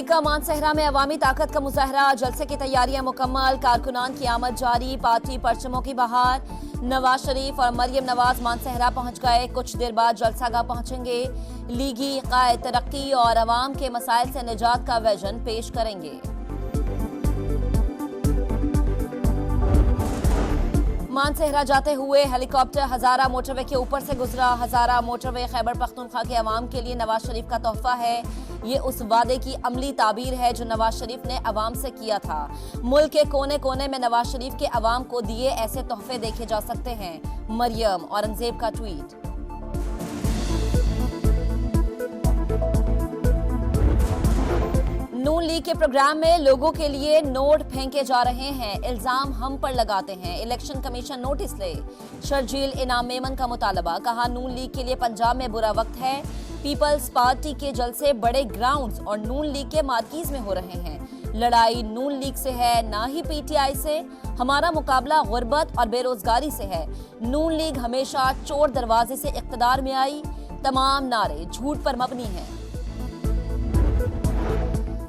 League का मानसहरा में अवामी ताकत का मुजाहरा, जलसे की तैयारियां मुकम्मल, कारकुनान की आमद जारी, पार्टी परचमों की बहार। नवाज शरीफ और मरियम नवाज मानसहरा पहुंच गए, कुछ देर बाद जलसागाह पहुंचेंगे। लीगी कायद तरक्की और अवाम के मसाइल से निजात का विजन पेश करेंगे। मानसहरा जाते हुए हेलीकॉप्टर हजारा मोटरवे के ऊपर से गुजरा। हजारा मोटरवे खैबर पख्तूनख्वा के अवाम के लिए नवाज शरीफ का तोहफा है। ये उस वादे की अमली ताबीर है जो नवाज शरीफ ने अवाम से किया था। मुल्क के कोने कोने में नवाज शरीफ के अवाम को दिए ऐसे तोहफे देखे जा सकते हैं। मरियम औरंगजेब का ट्वीट। नून लीग के प्रोग्राम में लोगों के लिए नोट फेंके जा रहे हैं, इल्जाम हम पर लगाते हैं। इलेक्शन कमीशन नोटिस ले, शर्जील इनाम मेमन का मुतालबा। कहा नून लीग के लिए पंजाब में बुरा वक्त है। पीपल्स पार्टी के जलसे बड़े ग्राउंड्स और नून लीग के मार्कीज में हो रहे हैं। लड़ाई नून लीग से है, ना ही पीटीआई से। हमारा मुकाबला गुर्बत और बेरोजगारी से है। नून लीग हमेशा चोर दरवाजे से इख्तिदार में आई। तमाम नारे झूठ पर मबनी हैं।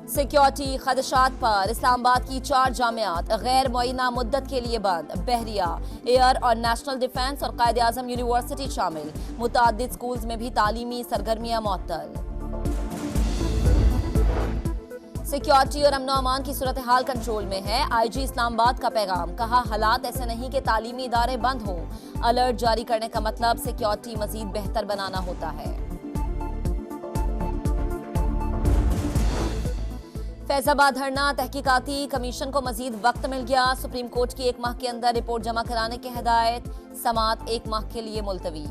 सिक्योरिटी खदशात पर इस्लामाबाद की 4 जामियात गैर मुअय्यना मुद्दत के लिए बंद। बहरिया, एयर और नेशनल डिफेंस और कायदे आजम यूनिवर्सिटी शामिल। मुतादिद स्कूल्स में भी तालीमी सरगर्मियां मुअत्तल। सिक्योरिटी और अमनो अमान की सूरत हाल कंट्रोल में है। आईजी इस्लामाबाद का पैगाम। कहा हालात ऐसे नहीं कि तालीमी इदारे बंद हों। अलर्ट जारी करने का मतलब सिक्योरिटी मजीद बेहतर बनाना होता है। फैजाबाद धरना, तहकीकाती कमीशन को मजीद वक्त मिल गया। सुप्रीम कोर्ट की 1 माह के अंदर रिपोर्ट जमा कराने की हिदायत। समाअत 1 माह के लिए मुलतवी।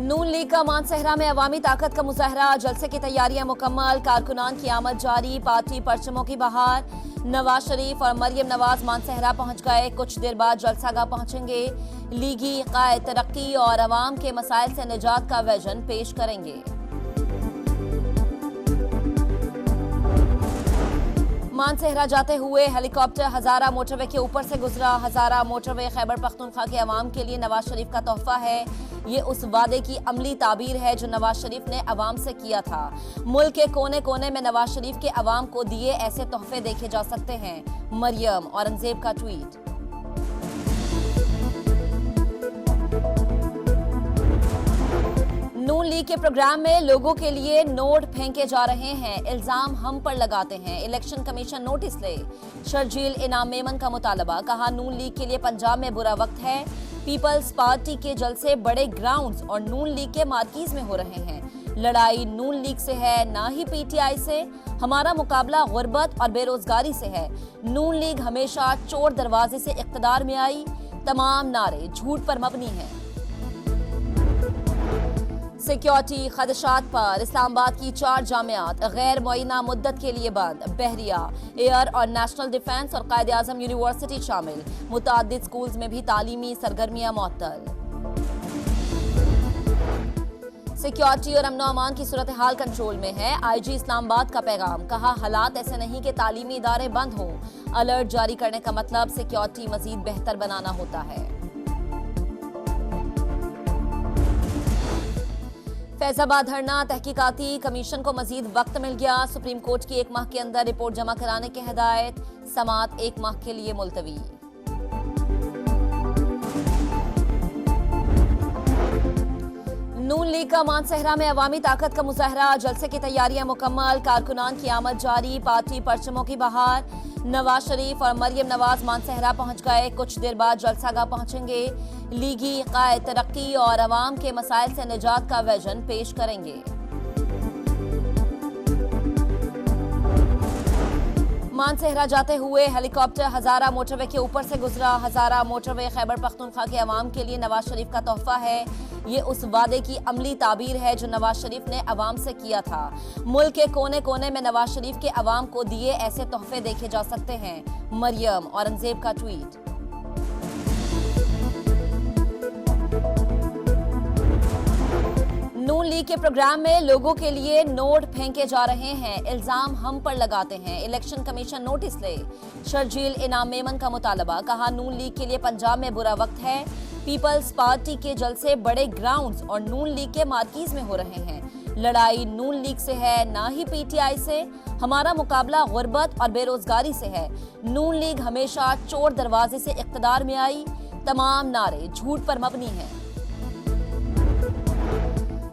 नून लीग का मानसहरा में अवामी ताकत का मुजाहरा, जलसे की तैयारियां मुकम्मल, कारकुनान की आमद जारी, पार्टी परचमों की बहार। नवाज शरीफ और मरियम नवाज मानसहरा पहुंच गए, कुछ देर बाद जलसागाह पहुंचेंगे। लीगी कायद तरक्की और अवाम के मसाइल से निजात का विजन पेश करेंगे। मानसहरा जाते हुए हेलीकॉप्टर हजारा मोटरवे के ऊपर से गुजरा। हजारा मोटरवे खैबर पख्तूनख्वा के अवाम के लिए नवाज शरीफ का तोहफा है। ये उस वादे की अमली ताबीर है जो नवाज शरीफ ने अवाम से किया था। मुल्क के कोने कोने में नवाज शरीफ के अवाम को दिए ऐसे तोहफे देखे जा सकते हैं। मरियम औरंगजेब का ट्वीट। नून लीग के प्रोग्राम में लोगों के लिए नोट फेंके जा रहे हैं, इल्जाम हम पर लगाते हैं। इलेक्शन कमीशन नोटिस ले, शर्जील इनाम मेमन का मुतालबा। कहा नून लीग के लिए पंजाब में बुरा वक्त है। पीपल्स पार्टी के जलसे बड़े ग्राउंड्स और नून लीग के मार्कीज में हो रहे हैं। लड़ाई नून लीग से है, ना ही पीटीआई से। हमारा मुकाबला गुर्बत और बेरोजगारी से है। नून लीग हमेशा चोर दरवाजे से इख्तिदार में आई। तमाम नारे झूठ पर मबनी हैं। सिक्योरिटी खदशात पर इस्लामाबाद की 4 जामियात गैर मुअय्यना मुद्दत के लिए बंद। बहरिया, एयर और नेशनल डिफेंस और कायदे आजम यूनिवर्सिटी शामिल। मुतादिद स्कूल्स में भी तालीमी सरगर्मियां मुअत्तल। सिक्योरिटी और अमनो अमान की सूरत हाल कंट्रोल में है। आईजी इस्लामाबाद का पैगाम। कहा हालात ऐसे नहीं कि तालीमी इदारे बंद हों। अलर्ट जारी करने का मतलब सिक्योरिटी मजीद बेहतर बनाना होता है। फैजाबाद धरना, तहकीकाती कमीशन को मजीद वक्त मिल गया। सुप्रीम कोर्ट की 1 माह के अंदर रिपोर्ट जमा कराने की हिदायत। समाअत 1 माह के लिए मुलतवी। नून लीग का मानसहरा में अवामी ताकत का मुजाहरा, जलसे की तैयारियां मुकम्मल, कारकुनान की आमद जारी, पार्टी परचमों की बहार। नवाज शरीफ और मरियम नवाज मानसहरा पहुंच गए, कुछ देर बाद जलसागाह पहुंचेंगे। लीगी कायद तरक्की और अवाम के मसाइल से निजात का विजन पेश करेंगे। मानसहरा जाते हुए हेलीकॉप्टर हजारा मोटरवे के ऊपर से गुजरा। हजारा मोटरवे खैबर पख्तूनख्वा के अवाम के लिए नवाज शरीफ का तोहफा है। ये उस वादे की अमली ताबीर है जो नवाज शरीफ ने अवाम से किया था। मुल्क के कोने कोने में नवाज शरीफ के अवाम को दिए ऐसे तोहफे देखे जा सकते हैं। मरियम औरंगजेब का ट्वीट। नून लीग के प्रोग्राम में लोगों के लिए नोट फेंके जा रहे हैं, इल्जाम हम पर लगाते हैं। इलेक्शन कमीशन नोटिस ले, शर्जील इनाम मेमन का मुतालबा। कहा नून लीग के लिए पंजाब में बुरा वक्त है। पीपल्स पार्टी के जलसे बड़े ग्राउंड्स और नून लीग के मार्कीज में हो रहे हैं। लड़ाई नून लीग से है, ना ही पीटीआई से। हमारा मुकाबला गुर्बत और बेरोजगारी से है। नून लीग हमेशा चोर दरवाजे से इख्तिदार में आई। तमाम नारे झूठ पर मबनी हैं।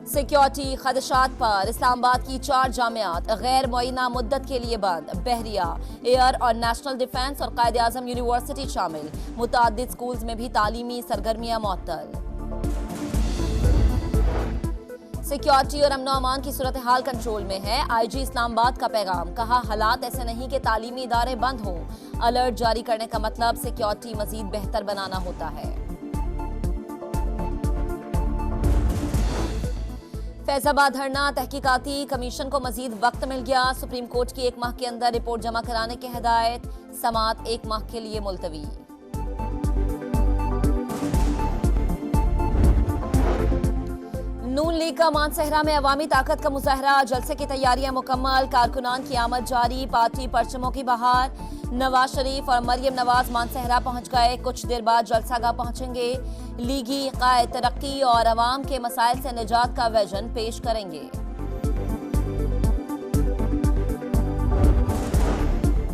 सिक्योरिटी खदशात पर इस्लामाबाद की 4 जामियात गैर मुअय्यना मुद्दत के लिए बंद। बहरिया, एयर और नेशनल डिफेंस और कायदे आजम यूनिवर्सिटी शामिल। मुतादिद स्कूल्स में भी तालीमी सरगर्मियां मुअत्तल। सिक्योरिटी और अमनो अमान की सूरत हाल कंट्रोल में है। आईजी इस्लामाबाद का पैगाम, कहा हालात ऐसे नहीं कि तालीमी इदारे बंद हों। अलर्ट जारी करने का मतलब सिक्योरिटी मजीद बेहतर बनाना होता है। फैजाबाद धरना तहकीकाती कमीशन को मजीद वक्त मिल गया। सुप्रीम कोर्ट की 1 माह के अंदर रिपोर्ट जमा कराने की हिदायत। समाअत 1 माह के लिए मुलतवी। नून लीग का मानसहरा में अवामी ताकत का मुजाहरा। जलसे की तैयारियां मुकम्मल। कारकुनान की आमद जारी। पार्टी परचमों की बहार। नवाज शरीफ और मरियम नवाज मानसहरा पहुंच गए। कुछ देर बाद जलसागाह पहुंचेंगे। लीगी कायद तरक्की और अवाम के मसाइल से निजात का विजन पेश करेंगे।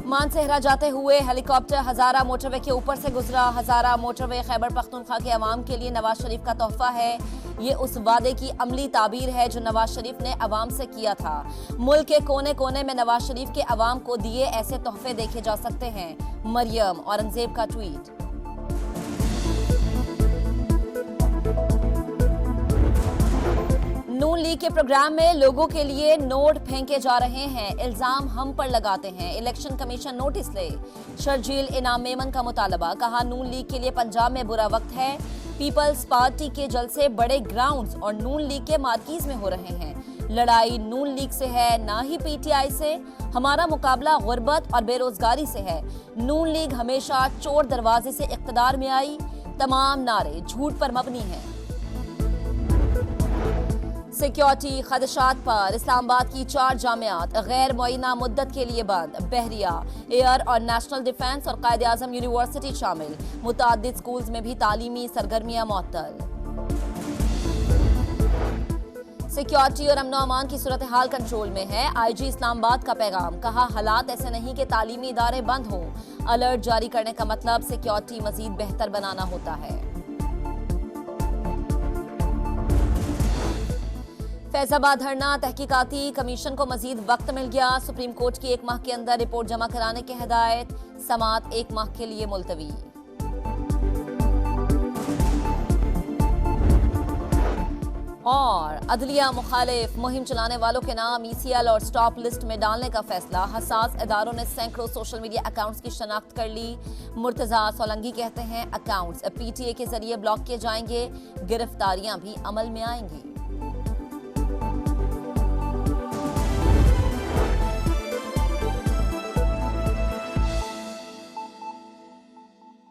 मानसहरा जाते हुए हेलीकॉप्टर हजारा मोटरवे के ऊपर से गुजरा। हजारा मोटरवे खैबर पख्तूनख्वा के अवाम के लिए नवाज शरीफ का तोहफा है। ये उस वादे की अमली ताबीर है जो नवाज शरीफ ने अवाम से किया था। मुल्क के कोने कोने में नवाज शरीफ के अवाम को दिए ऐसे तोहफे देखे जा सकते हैं। मरियम औरंगजेब का ट्वीट। नून लीग के प्रोग्राम में लोगों के लिए नोट फेंके जा रहे हैं। इल्जाम हम पर लगाते हैं। इलेक्शन कमीशन नोटिस ले। शर्जील इनाम मेमन का मुतालबा, कहा नून लीग के लिए पंजाब में बुरा वक्त है। पीपल्स पार्टी के जलसे बड़े ग्राउंड्स और नून लीग के मार्कीज में हो रहे हैं। लड़ाई नून लीग से है, ना ही पीटीआई से। हमारा मुकाबला गुर्बत और बेरोजगारी से है। नून लीग हमेशा चोर दरवाजे से इख्तिदार में आई। तमाम नारे झूठ पर मबनी हैं। सिक्योरिटी खदशात पर इस्लामाबाद की 4 जामियात गैर मुअय्यना मुद्दत के लिए बंद। बहरिया, एयर और नेशनल डिफेंस और कायदे आजम यूनिवर्सिटी शामिल। मुतादिद स्कूल्स में भी तालीमी सरगर्मियां मुअत्तल। सिक्योरिटी और अमनो अमान की सूरत हाल कंट्रोल में है। आईजी इस्लामाबाद का पैगाम, कहा हालात ऐसे नहीं कि तालीमी इदारे बंद हों। अलर्ट जारी करने का मतलब सिक्योरिटी मजीद बेहतर बनाना होता है। फैजाबाद धरना तहकीकाती कमीशन को मजीद वक्त मिल गया। सुप्रीम कोर्ट की 1 माह के अंदर रिपोर्ट जमा कराने की हिदायत। समाअत 1 माह के लिए मुलतवी। और अदलिया मुखालिफ मुहिम चलाने वालों के नाम ECL और स्टॉप लिस्ट में डालने का फैसला। हसास इदारों ने सैकड़ों सोशल मीडिया अकाउंट्स की शनाख्त कर ली। मुर्तजा सोलंगी कहते हैं अकाउंट्स PTA के जरिए ब्लॉक किए जाएंगे। गिरफ्तारियां भी अमल में आएंगी।